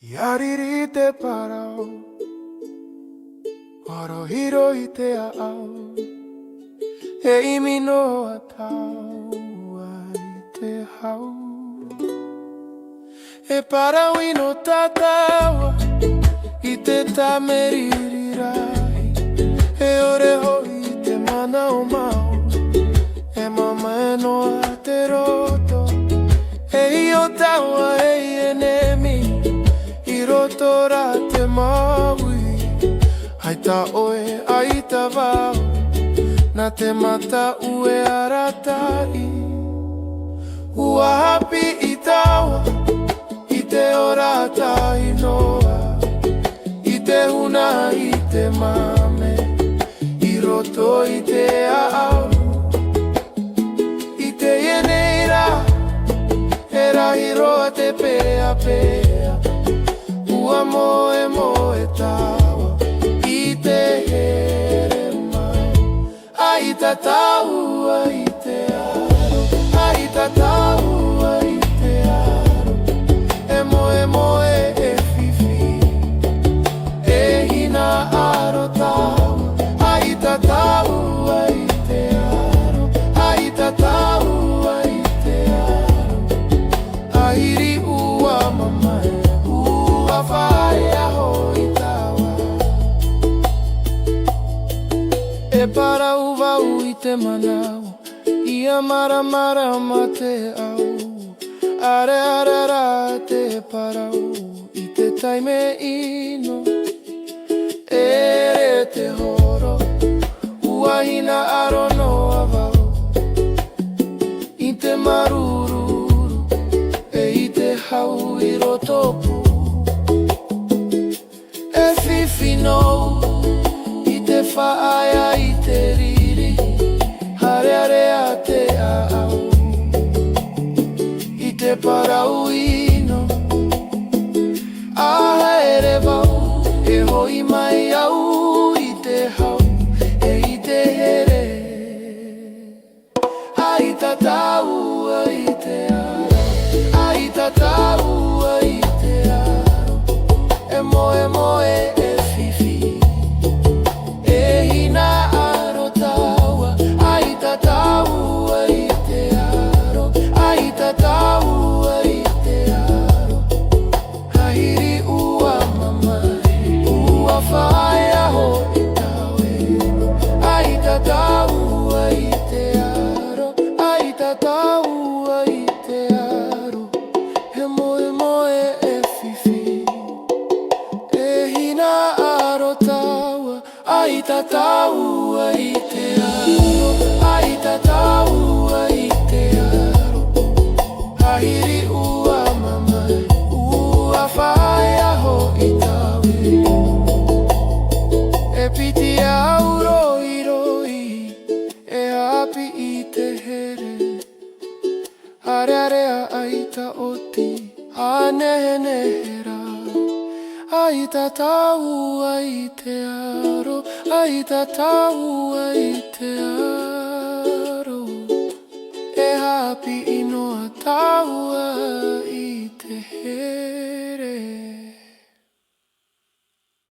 Yariri te parau, warohiro I te ao, e imi no atau ai te hau. E parau I no tatawa, I te tameririrai, e ore hoi te mana o mau, e mama e noa te roto, e I o taua e enemi, I roto ra te maui. Hai ta oe, ai ta wau, na te mata ue aratai. Ua hapi I taua, I te ora tai noa, I te huna I te mame, I roto I te aau. I te ieneira, e rahi roa te pea pea, ua moe moe taua, I te here mai. Ai ta taua I te aro, ai ta taua I te aro, e moe moe e fifi, e hina aro taua. Ai ta taua I te aro, ai ta taua I te aro, airi ua mamae, ua whae aho I taua. E parau wau I te manau, ia mara mara ma te au. Are are ra te parau, I te taime ino, e re te horo, ua hina aro noa wau. I te marururu, e I te hau I roto pu. E fifi nou, I te whaaia I te riri, hare hare a te aau. I te parau ino, aha ere wau, e hoi mai au I te hau, e I te here. Ai ta taua I te aro, ai ta taua I te aro, e moe moe e fifi, e hina aro taua. Ai ta taua I te aro, ai ta taua I te aro, hairi ua mamai, ua whae aho I taue. Ai ta taua I te aro, ai ta taua I te aro, he moe moe e fifi, e hina aro taua. Ai ta taua I te aro, ai ta taua I te aro, hairi ua mamai, ua whae aho I taue. E piti au roi roi, e api I te here, hare hare a ai ta oti, a nehe nehe rā. Ai ta taua I te aro, ai ta taua I te aro, e hapi I noa taua